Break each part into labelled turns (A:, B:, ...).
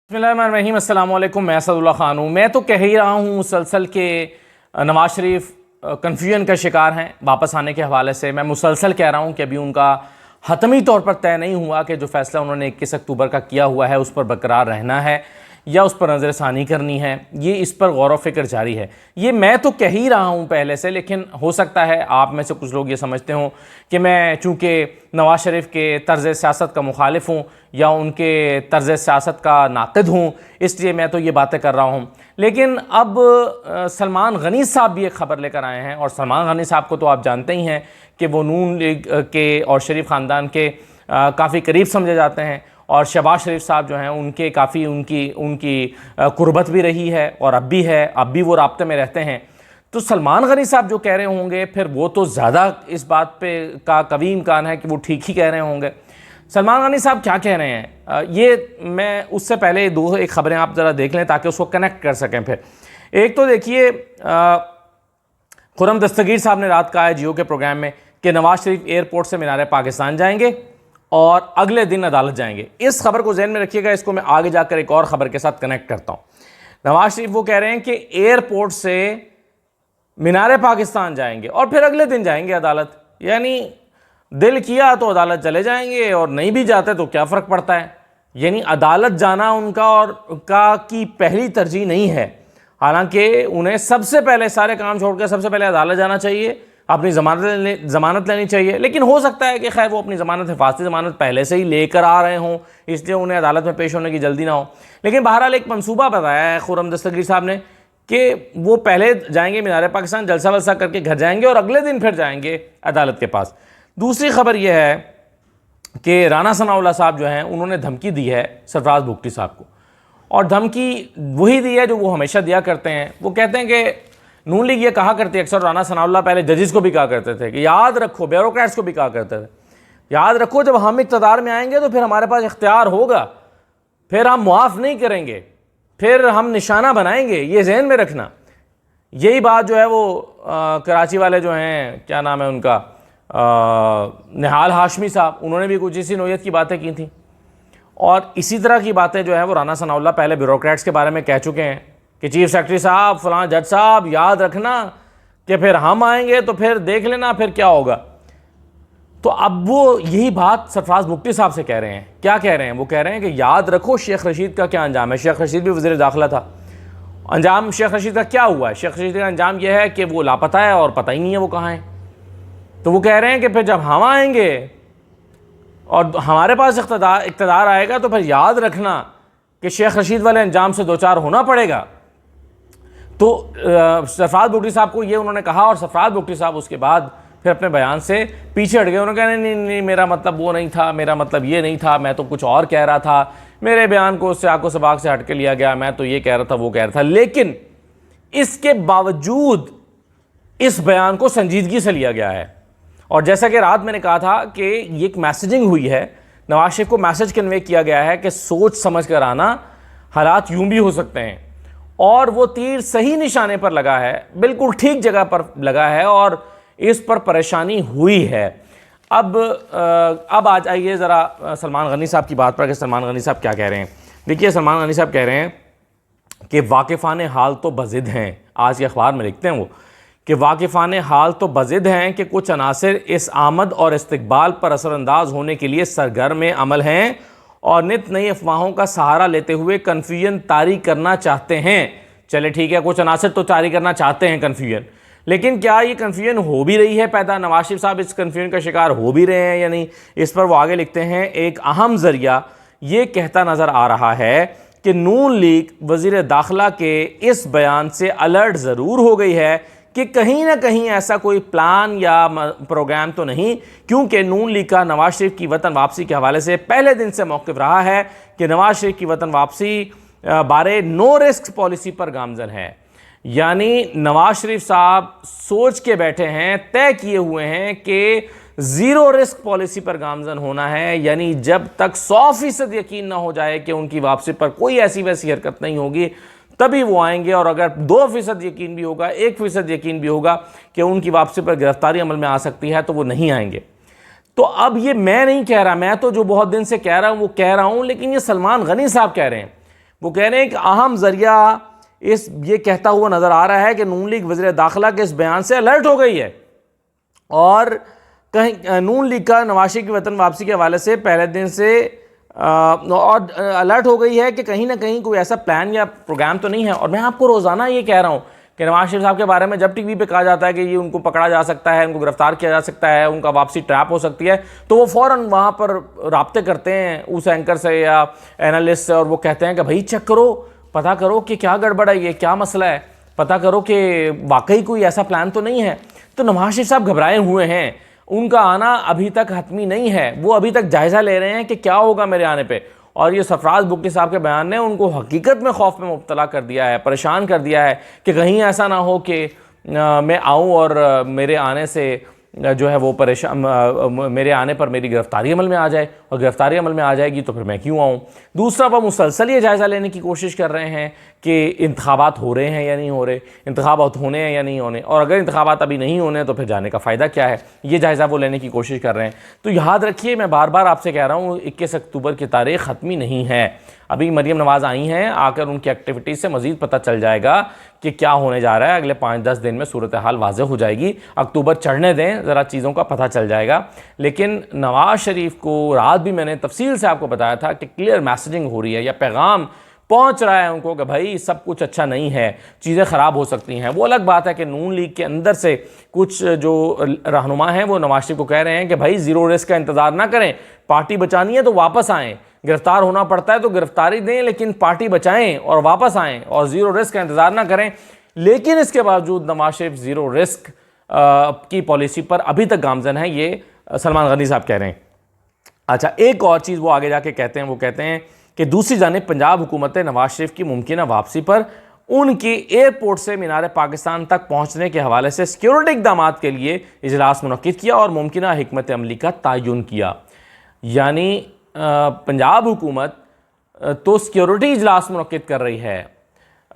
A: बिस्मिल्लाहिर्रहमानिर्रहीम, अस्सलाम वालेकुम। मैं असदुल्ला ख़ान हूँ। मैं तो कह ही रहा हूँ मुसलसल के नवाज़ शरीफ कन्फ्यूजन का शिकार हैं वापस आने के हवाले से। मैं मुसलसल कह रहा हूँ कि अभी उनका हतमी तौर पर तय नहीं हुआ कि जो फ़ैसला उन्होंने 21 अक्टूबर का किया हुआ है उस पर बरकरार रहना है या उस पर नज़रसानी करनी है। ये इस पर गौर व फ़िक्र जारी है। ये मैं तो कह ही रहा हूँ पहले से, लेकिन हो सकता है आप में से कुछ लोग ये समझते हों कि मैं चूँकि नवाज़ शरीफ के तर्ज़ सियासत का मुखालिफ हूँ या उनके तर्ज़ सियासत का नाक़िद हूँ, इसलिए मैं तो ये बातें कर रहा हूँ। लेकिन अब सलमान गनी साहब भी एक ख़बर लेकर आए हैं, और सलमान गनी साहब को तो आप जानते ही हैं कि वो नून लीग के और शरीफ ख़ानदान के काफ़ी करीब समझे जाते हैं, और शहबाज शरीफ साहब जो हैं उनके काफ़ी उनकी कुर्बत भी रही है और अब भी है, अब भी वो राब्ते में रहते हैं। तो सलमान गनी साहब जो कह रहे होंगे फिर वो तो ज़्यादा इस बात पे का कवी इम्कान है कि वो ठीक ही कह रहे होंगे। सलमान गनी साहब क्या कह रहे हैं, ये मैं उससे पहले एक ख़बरें आप ज़रा देख लें ताकि उसको कनेक्ट कर सकें। फिर एक तो देखिए, खुर्रम दस्तगीर साहब ने रात कहा है जियो के प्रोग्राम में कि नवाज़ शरीफ एयरपोर्ट से मीनार पाकिस्तान जाएंगे और अगले दिन अदालत जाएंगे। इस खबर को ज़हन में रखिएगा, इसको मैं आगे जाकर एक और ख़बर के साथ कनेक्ट करता हूँ। नवाज़ शरीफ वो कह रहे हैं कि एयरपोर्ट से मीनार पाकिस्तान जाएंगे और फिर अगले दिन जाएंगे अदालत। यानी दिल किया तो अदालत चले जाएंगे और नहीं भी जाते तो क्या फ़र्क पड़ता है। यानी अदालत जाना उनका और का की पहली तरजीह नहीं है। हालांकि उन्हें सबसे पहले सारे काम छोड़कर सबसे पहले अदालत जाना चाहिए, अपनी ज़मानत लेनी चाहिए। लेकिन हो सकता है कि खैर वो अपनी ज़मानत, हिफाजती ज़मानत पहले से ही लेकर आ रहे हों, इसलिए उन्हें अदालत में पेश होने की जल्दी ना हो। लेकिन बहरहाल एक मंसूबा बताया है खुर्रम दस्तगीर साहब ने कि वो पहले जाएंगे मीनार पाकिस्तान, जलसा वलसा करके घर जाएंगे और अगले दिन फिर जाएंगे अदालत के पास। दूसरी खबर यह है कि राना सनाउल्लाह साहब जो हैं उन्होंने धमकी दी है सरफराज भुगटी साहब को, और धमकी वही दी है जो वो हमेशा दिया करते हैं। वो कहते हैं कि नून लीग ये कहा करती है अक्सर, राना सनाउल्लाह पहले जजेस को भी कहा करते थे कि याद रखो, ब्यूरोक्रेट्स को भी कहा करते थे, याद रखो जब हम इक़्तिदार में आएंगे तो फिर हमारे पास इख्तियार होगा, फिर हम मुआफ़ नहीं करेंगे, फिर हम निशाना बनाएंगे, ये जहन में रखना। यही बात जो है वो कराची वाले जो हैं, क्या नाम है उनका, निहाल हाशमी साहब, उन्होंने भी कुछ इसी नोयत की बातें की थी। और इसी तरह की बातें जो है वो राना सनाउल्लाह पहले ब्यूरोक्रेट्स के बारे में कह चुके हैं कि चीफ सेक्रेटरी साहब, फलां जज साहब, याद रखना कि फिर हम आएंगे तो फिर देख लेना फिर क्या होगा। तो अब वो यही बात सरफराज भुगटी साहब से कह रहे हैं। क्या कह रहे हैं? वो कह रहे हैं कि याद रखो शेख रशीद का क्या अंजाम है। शेख रशीद भी वज़ीर दाखिला था। अंजाम शेख रशीद का क्या हुआ है? शेख रशीद का अंजाम यह है कि वो लापता है और पता ही नहीं है वो कहाँ है। तो वो कह रहे हैं कि फिर जब हम आएंगे और हमारे पास इक़्तिदार आएगा तो फिर याद रखना कि शेख रशीद वाले अंजाम से दो चार होना पड़ेगा। तो सरफराज भुगटी साहब को ये उन्होंने कहा, और सरफराज भुगटी साहब उसके बाद फिर अपने बयान से पीछे हट गए। उन्होंने कहा नहीं, मेरा मतलब वो नहीं था, मेरा मतलब ये नहीं था, मैं तो कुछ और कह रहा था, मेरे बयान को उससे आको सबाक से हट के लिया गया, मैं तो ये कह रहा था, वो कह रहा था। लेकिन इसके बावजूद इस बयान को संजीदगी से लिया गया है। और जैसा कि रात मैंने कहा था कि ये एक मैसेजिंग हुई है, नवाज शरीफ को मैसेज कन्वे किया गया है कि सोच समझ कर आना, हालात यूं भी हो सकते हैं। और वो तीर सही निशाने पर लगा है, बिल्कुल ठीक जगह पर लगा है, और इस पर परेशानी हुई है। अब आ जाइए ज़रा सलमान गनी साहब की बात पर कि सलमान गनी साहब क्या कह रहे हैं। देखिए, सलमान गनी साहब कह रहे हैं कि वाकिफ़ान हाल तो बज़िद हैं। आज के अखबार में लिखते हैं वो कि वाकिफ़ान हाल तो बज़िद हैं कि कुछ अनासिर इस आमद और इस्तकबाल पर असरअंदाज होने के लिए सरगर्म अमल हैं और नित नई अफवाहों का सहारा लेते हुए कन्फ्यूजन तारी करना चाहते हैं। चले ठीक है, कुछ अनासिर तो तारी करना चाहते हैं कन्फ्यूजन, लेकिन क्या ये कन्फ्यूजन हो भी रही है पैदा? नवाज शरीफ साहब इस कन्फ्यूजन का शिकार हो भी रहे हैं या नहीं? इस पर वो आगे लिखते हैं, एक अहम ज़रिया ये कहता नज़र आ रहा है कि नून लीग वज़ीर दाखिला के इस बयान से अलर्ट ज़रूर हो गई है कि कहीं ना कहीं ऐसा कोई प्लान या प्रोग्राम तो नहीं, क्योंकि नून लीग का नवाज शरीफ की वतन वापसी के हवाले से पहले दिन से मौक़िफ़ रहा है कि नवाज शरीफ की वतन वापसी बारे नो रिस्क पॉलिसी पर गामज़न है। यानी नवाज शरीफ साहब सोच के बैठे हैं, तय किए हुए हैं कि ज़ीरो रिस्क पॉलिसी पर गामज़न होना है। यानी जब तक 100% यकीन ना हो जाए कि उनकी वापसी पर कोई ऐसी वैसी हरकत नहीं होगी, तभी वो आएंगे। और अगर 2% यकीन भी होगा, 1% यकीन भी होगा कि उनकी वापसी पर गिरफ्तारी अमल में आ सकती है, तो वो नहीं आएंगे। तो अब ये मैं नहीं कह रहा, मैं तो जो बहुत दिन से कह रहा हूँ वो कह रहा हूँ, लेकिन ये सलमान गनी साहब कह रहे हैं। वो कह रहे हैं कि अहम जरिया ये कहता हुआ नजर आ रहा है कि नून लीग वज़ीर दाखिला के इस बयान से अलर्ट हो गई है और कहीं नून लीग का नवाज शरीफ की वतन वापसी के हवाले से पहले दिन से और अलर्ट हो गई है कि कहीं ना कहीं कोई ऐसा प्लान या प्रोग्राम तो नहीं है। और मैं आपको रोज़ाना ये कह रहा हूँ कि नवाज शरीफ साहब के बारे में जब टीवी पे कहा जाता है कि ये उनको पकड़ा जा सकता है, उनको गिरफ्तार किया जा सकता है, उनका वापसी ट्रैप हो सकती है, तो वो फ़ौरन वहाँ पर राब्ते करते हैं उस एंकर से या एनालिस्ट से और वो कहते हैं कि भाई चेक करो, पता करो कि क्या गड़बड़ है, ये क्या मसला है, पता करो कि वाकई कोई ऐसा प्लान तो नहीं है। तो नवाज शरीफ साहब घबराए हुए हैं, उनका आना अभी तक हतमी नहीं है, वो अभी तक जायज़ा ले रहे हैं कि क्या होगा मेरे आने पे। और ये सरफराज बुगटी साहब के बयान ने उनको हकीकत में खौफ में मुब्तला कर दिया है, परेशान कर दिया है कि कहीं ऐसा ना हो कि मैं आऊँ और मेरे आने से जो है वो परेशान, मेरे आने पर मेरी गिरफ्तारी अमल में आ जाए, और गिरफ्तारी अमल में आ जाएगी तो फिर मैं क्यों आऊँ। दूसरा, वह मुसलसल ये जायज़ा लेने की कोशिश कर रहे हैं कि इंतखाबात हो रहे हैं या नहीं हो रहे, इंतखाबात होने हैं या नहीं होने, और अगर इंतखाबात अभी नहीं होने तो फिर जाने का फ़ायदा क्या है, ये जायज़ा वो लेने की कोशिश कर रहे हैं। तो याद रखिए, मैं बार बार आपसे कह रहा हूँ 21 अक्टूबर की तारीख़ ख़त्मी नहीं है, अभी मरीम नवाज़ आई हैं, आकर उनकी एक्टिविटीज़ से मज़ीद पता चल जाएगा कि क्या होने जा रहा है। अगले 5-10 दिन में सूरत हाल वाज़ेह हो जाएगी, अक्टूबर चढ़ने दें, ज़रा चीज़ों का पता चल जाएगा। लेकिन नवाज़ शरीफ को रात भी मैंने तफसील से आपको बताया था कि क्लियर मैसेजिंग हो रही है या पैगाम पहुंच रहा है उनको कि भाई सब कुछ अच्छा नहीं है, चीज़ें ख़राब हो सकती हैं। वो अलग बात है कि नून लीग के अंदर से कुछ जो रहनुमा हैं वो नवाज शरीफ को कह रहे हैं कि भाई ज़ीरो रिस्क का इंतज़ार ना करें, पार्टी बचानी है तो वापस आएँ, गिरफ्तार होना पड़ता है तो गिरफ्तारी दें लेकिन पार्टी बचाएं और वापस आएँ और ज़ीरो रिस्क का इंतज़ार ना करें। लेकिन इसके बावजूद नवाज शरीफ ज़ीरो रिस्क की पॉलिसी पर अभी तक गामजन है, ये सलमान गनी साहब कह रहे हैं। अच्छा, एक और चीज़ वो आगे जाके कहते हैं, वो कहते हैं कि दूसरी जानिब पंजाब हुकूमत नवाज शरीफ की मुमकिन वापसी पर उनकी एयरपोर्ट से मीनार पाकिस्तान तक पहुँचने के हवाले से सिक्योरिटी इक़दाम के लिए इजलास मुनक्किद किया और मुमकिन हिकमत अमली का तयन किया। यानी पंजाब हुकूमत तो सिक्योरिटी इजलास मुनक्किद कर रही है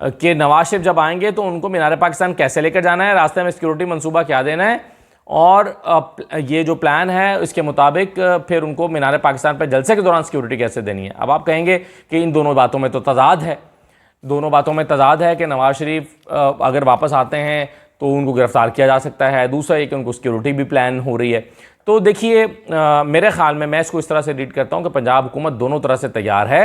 A: कि नवाज शरीफ जब आएंगे तो उनको मीनार पाकिस्तान कैसे लेकर जाना है, रास्ते में सिक्योरिटी मंसूबा क्या देना है, और ये जो प्लान है इसके मुताबिक फिर उनको मीनार पाकिस्तान पर जलसे के दौरान सिक्योरिटी कैसे देनी है। अब आप कहेंगे कि इन दोनों बातों में तो तजाद है, दोनों बातों में तजाद है कि नवाज शरीफ अगर वापस आते हैं तो उनको गिरफ्तार किया जा सकता है, दूसरा ये कि उनको सिक्योरिटी भी प्लान हो रही है। तो देखिए, मेरे ख़्याल में मैं इसको इस तरह से रीड करता हूँ कि पंजाब हुकूमत दोनों तरह से तैयार है।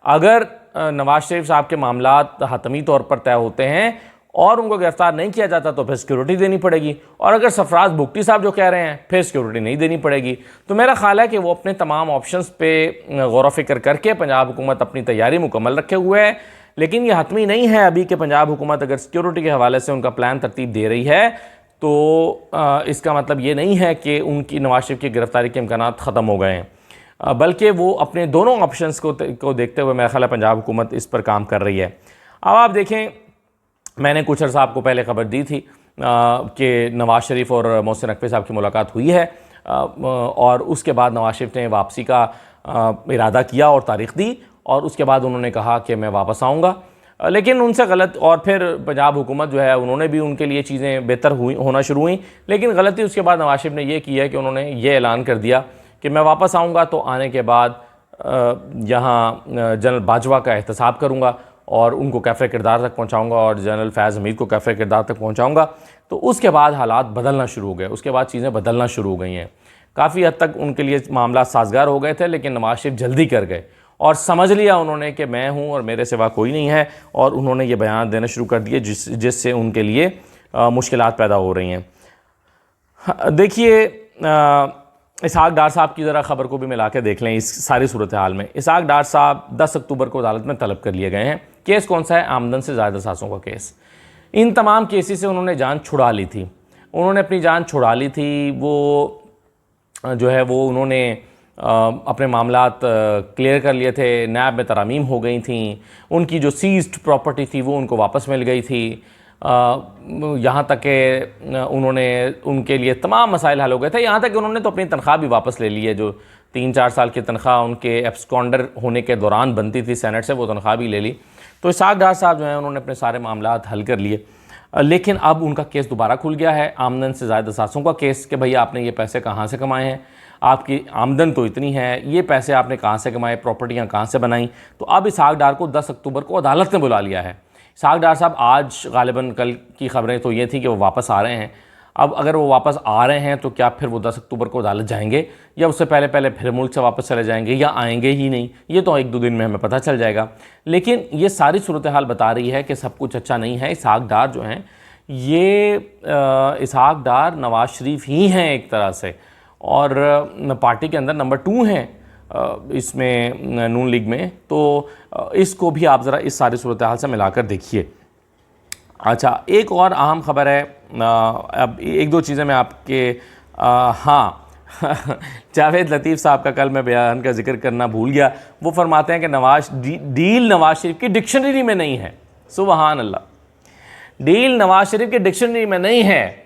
A: अगर नवाज शरीफ साहब के मामलात हतमी तौर पर तय होते हैं और उनको गिरफ्तार नहीं किया जाता तो फिर सिक्योरिटी देनी पड़ेगी, और अगर सरफराज बुगटी साहब जो कह रहे हैं फिर सिक्योरिटी नहीं देनी पड़ेगी। तो मेरा ख्याल है कि वो अपने तमाम ऑप्शंस पे गौर फ़िक्र करके पंजाब हुकूमत अपनी तैयारी मुकम्मल रखे हुए है। लेकिन ये हतमी नहीं है अभी कि पंजाब हुकूमत अगर सिक्योरिटी के हवाले से उनका प्लान तरतीब दे रही है तो इसका मतलब ये नहीं है कि उनकी नवाज शरीफ की गिरफ्तारी के इम्कानात ख़त्म हो गए हैं, बल्कि वो अपने दोनों ऑप्शंस को देखते हुए मेरा ख्याल है पंजाब हुकूमत इस पर काम कर रही है। अब आप देखें, मैंने कुछ अर्सा आपको पहले ख़बर दी थी कि नवाज शरीफ और मोहसिन नकवी साहब की मुलाकात हुई है और उसके बाद नवाज शरीफ ने वापसी का इरादा किया और तारीख़ दी, और उसके बाद उन्होंने कहा कि मैं वापस आऊँगा, लेकिन उनसे गलत, और फिर पंजाब हुकूमत जो है उन्होंने भी उनके लिए चीज़ें बेहतर होना शुरू हुई। लेकिन गलती उसके बाद नवाज शरीफ ने यह की है कि उन्होंने ये ऐलान कर दिया कि मैं वापस आऊँगा तो आने के बाद यहाँ जनरल बाजवा का एहतसाब करूँगा और उनको कैफ़े किरदार तक पहुँचाऊँगा और जनरल फैज़ हमीद को कैफ़े किरदार तक पहुँचाऊँगा। तो उसके बाद हालात बदलना शुरू हो गए, उसके बाद चीज़ें बदलना शुरू हो गई हैं। काफ़ी हद तक उनके लिए मामला साजगार हो गए थे, लेकिन नवाज शरीफ जल्दी कर गए और समझ लिया उन्होंने कि मैं हूं और मेरे सिवा कोई नहीं है, और उन्होंने ये बयान देना शुरू कर दिए जिससे उनके लिए मुश्किलात पैदा हो रही हैं। देखिए, इसहाक डार साहब की ज़रा ख़बर को भी मिला के देख लें इस सारी सूरत हाल में। इसहाक डार साहब 10 अक्टूबर को अदालत में तलब कर लिए गए हैं। केस कौन सा है? आमदन से ज़्यादा सासों का केस। इन तमाम केसेस से उन्होंने जान छुड़ा ली थी, उन्होंने अपनी जान छुड़ा ली थी। वो जो है वो उन्होंने अपने मामलात क्लियर कर लिए थे, नैब में तरामीम हो गई थी, उनकी जो सीज्ड प्रॉपर्टी थी वो उनको वापस मिल गई थी, यहाँ तक कि उन्होंने उनके लिए तमाम मसाइल हल हो गए थे। यहाँ तक कि उन्होंने तो अपनी तनख्वाह भी वापस ले ली है, जो 3-4 साल की तनख्वाह उनके एब्सकॉन्डर होने के दौरान बनती थी सेनेट से, वो तनख्वाह भी ले ली। तो इसहाक डार साहब जो हैं उन्होंने अपने सारे मामलात हल कर लिए, लेकिन अब उनका केस दोबारा खुल गया है, आमदन से ज़्यादा सासों का केस, कि भैया आपने ये पैसे कहाँ से कमाए हैं। आपकी आमदन तो इतनी है, ये पैसे आपने कहाँ से कमाए, प्रॉपर्टियाँ कहाँ से बनाई। तो अब इसहाक डार को 10 अक्टूबर को अदालत ने बुला लिया है। इसहाक डार साहब आज गालिबन कल की खबरें तो ये थी कि वो वापस आ रहे हैं। अब अगर वो वापस आ रहे हैं तो क्या फिर वो 10 अक्टूबर को अदालत जाएंगे या उससे पहले पहले फिर मुल्क से वापस चले जाएंगे या आएंगे ही नहीं, ये तो 1-2 दिन में हमें पता चल जाएगा। लेकिन ये सारी सूरत हाल बता रही है कि सब कुछ अच्छा नहीं है। इसहाक डार जो हैं ये इसहाक डार नवाज शरीफ ही हैं एक तरह से, और पार्टी के अंदर नंबर 2 हैं इसमें नून लीग में। तो इसको भी आप ज़रा इस सारी सूरत हाल से मिलाकर देखिए। अच्छा, एक और अहम खबर है, अब 1-2 चीज़ें मैं आपके हाँ जावेद लतीफ़ साहब का कल मैं बयान का जिक्र करना भूल गया। वो फरमाते हैं कि डील नवाज शरीफ की डिक्शनरी में नहीं है। सुबहान अल्लाह, डील नवाज शरीफ की डिक्शनरी में नहीं है।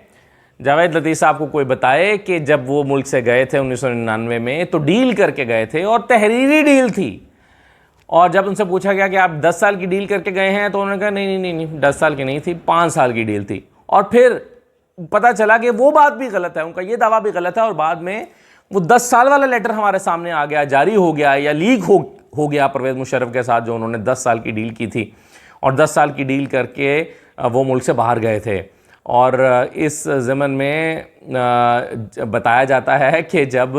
A: जावेद लतीफ़ साहब को कोई बताए कि जब वो मुल्क से गए थे 1999 में तो डील करके गए थे और तहरीरी डील थी, और जब उनसे पूछा गया कि आप 10 साल की डील करके गए हैं तो उन्होंने कहा नहीं 10 साल की नहीं थी, 5 साल की डील थी। और फिर पता चला कि वो बात भी गलत है, उनका ये दावा भी गलत है, और बाद में वो 10 साल वाला लेटर हमारे सामने आ गया, जारी हो गया या लीक हो गया परवेज़ मुशर्रफ के साथ, जो उन्होंने 10 साल की डील की थी और 10 साल की डील करके वो मुल्क से बाहर गए थे। और इस ज़मन में बताया जाता है कि जब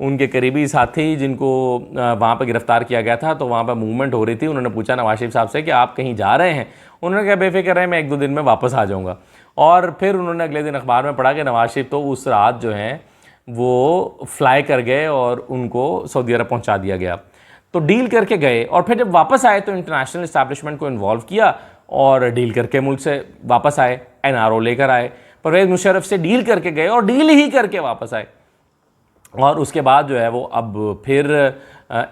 A: उनके करीबी साथी जिनको वहाँ पर गिरफ़्तार किया गया था तो वहाँ पर मूवमेंट हो रही थी, उन्होंने पूछा नवाज शरीफ साहब से कि आप कहीं जा रहे हैं। उन्होंने कहा बेफिक्र रहे, मैं 1-2 दिन में वापस आ जाऊँगा। और फिर उन्होंने अगले दिन अखबार में पढ़ा कि नवाज शरीफ तो उस रात जो हैं वो फ्लाई कर गए और उनको सऊदी अरब पहुँचा दिया गया। तो डील करके गए और फिर जब वापस आए तो इंटरनेशनल इस्टेब्लिशमेंट को इन्वॉल्व किया और डील करके मुल्क से वापस आए, NRO लेकर आए, परवेज़ मुशर्रफ से डील करके गए और डील ही करके वापस आए। और उसके बाद जो है वो अब फिर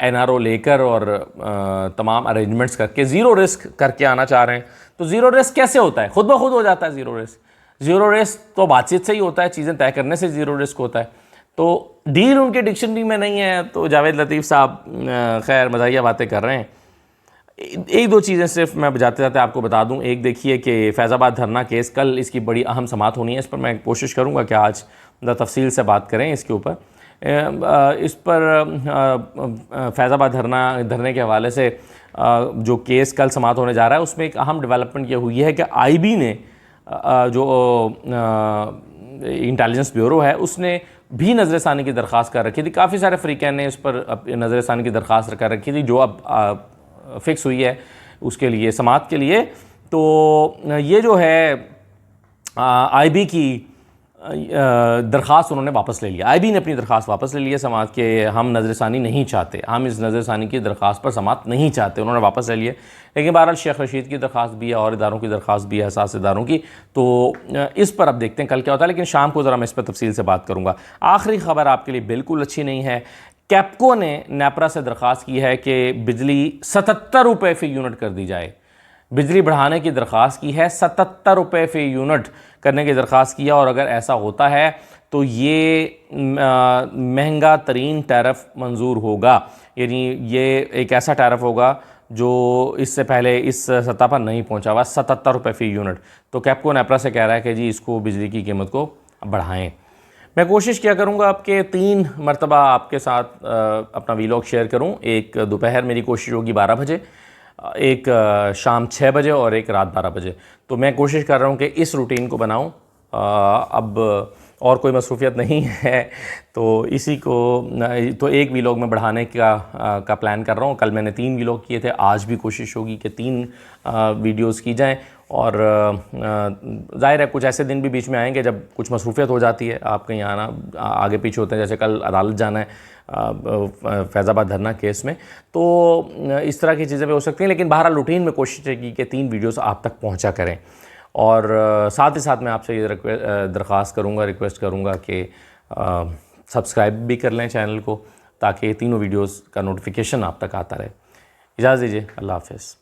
A: NRO लेकर और तमाम अरेंजमेंट्स करके ज़ीरो रिस्क करके आना चाह रहे हैं। तो ज़ीरो रिस्क कैसे होता है? खुद ब खुद हो जाता है ज़ीरो रिस्क। ज़ीरो रिस्क तो बातचीत से ही होता है, चीज़ें तय करने से ज़ीरो रिस्क होता है। तो डील उनके डिक्शनरी में नहीं है। तो जावेद लतीफ़ साहब खैर मज़ाहिया बातें कर रहे हैं। 1-2 चीज़ें सिर्फ मैं जाते जाते आपको बता दूं। एक देखिए कि फैज़ाबाद धरना केस, कल इसकी बड़ी अहम समाअत होनी है। इस पर मैं कोशिश करूंगा कि आज तफसील से बात करें इसके ऊपर। इस पर फैज़ाबाद धरने के हवाले से जो केस कल समाअत होने जा रहा है उसमें एक अहम डेवलपमेंट ये हुई है कि IB ने जो इंटेलिजेंस ब्यूरो है उसने भी नज़रसानी की दरख्वास्त कर रखी थी। काफ़ी सारे फ़रीक़ैन ने इस पर नज़रसानी की दरख्वास्त कर रखी थी जो अब फिक्स हुई है उसके लिए समाअत के लिए। तो ये जो है IB की दरख्वास्त उन्होंने वापस ले लिया। IB ने अपनी दरख्वास्त वापस ले लिया समाअत के, हम नज़रसानी नहीं चाहते, हम इस नज़रसानी की दरख्वास्त पर समाअत नहीं चाहते, उन्होंने वापस ले लिए। लेकिन बहरहाल शेख रशीद की दरख्वास्त भी है और इदारों की दरख्वास्त भी है, हसास इदारों की। तो इस पर अब देखते हैं कल क्या होता है, लेकिन शाम को ज़रा मैं इस पर तफसील से बात करूँगा। आखिरी खबर आपके लिए बिल्कुल अच्छी नहीं है। कैप्को ने नेपरा से दरख्वास्त की है कि बिजली 77 रुपये फ़ी यूनिट कर दी जाए। बिजली बढ़ाने की दरख्वास्त की है, 77 रुपये फ़ी यूनिट करने की दरख्वास्त किया, और अगर ऐसा होता है तो ये महंगा तरीन टैरिफ मंजूर होगा। यानी ये एक ऐसा टैरिफ होगा जो इससे पहले इस सतह पर नहीं पहुंचा हुआ, 77 रुपये फ़ी यूनिट। तो कैप्को नेपरा से कह रहा है कि जी इसको बिजली की कीमत को बढ़ाएँ। मैं कोशिश किया करूँगा आपके 3 मरतबा आपके साथ अपना वीलॉग शेयर करूँ। एक दोपहर मेरी कोशिश होगी 12 बजे, एक शाम 6 बजे और एक रात 12 बजे। तो मैं कोशिश कर रहा हूँ कि इस रूटीन को बनाऊँ। अब और कोई मसरूफियत नहीं है तो इसी को तो एक वीलॉग में बढ़ाने का प्लान कर रहा हूँ। कल मैंने 3 वीलॉग किए थे, आज भी कोशिश होगी कि 3 वीडियोस की जाएं। और ज़ाहिर है कुछ ऐसे दिन भी बीच में आएंगे जब कुछ मसरूफियत हो जाती है, आप कहीं आना आगे पीछे होते हैं, जैसे कल अदालत जाना है फैज़ाबाद धरना केस में, तो इस तरह की चीज़ें भी हो सकती हैं। लेकिन बहरहाल रूटीन में कोशिश है कि 3 वीडियोस आप तक पहुंचा करें। और साथ ही साथ मैं आपसे ये दरख्वास्त करूँगा, रिक्वेस्ट करूँगा कि सब्सक्राइब भी कर लें चैनल को, ताकि तीनों वीडियोस का नोटिफिकेशन आप तक आता रहे। इजाज़त दीजिए, अल्लाह हाफ़िज़।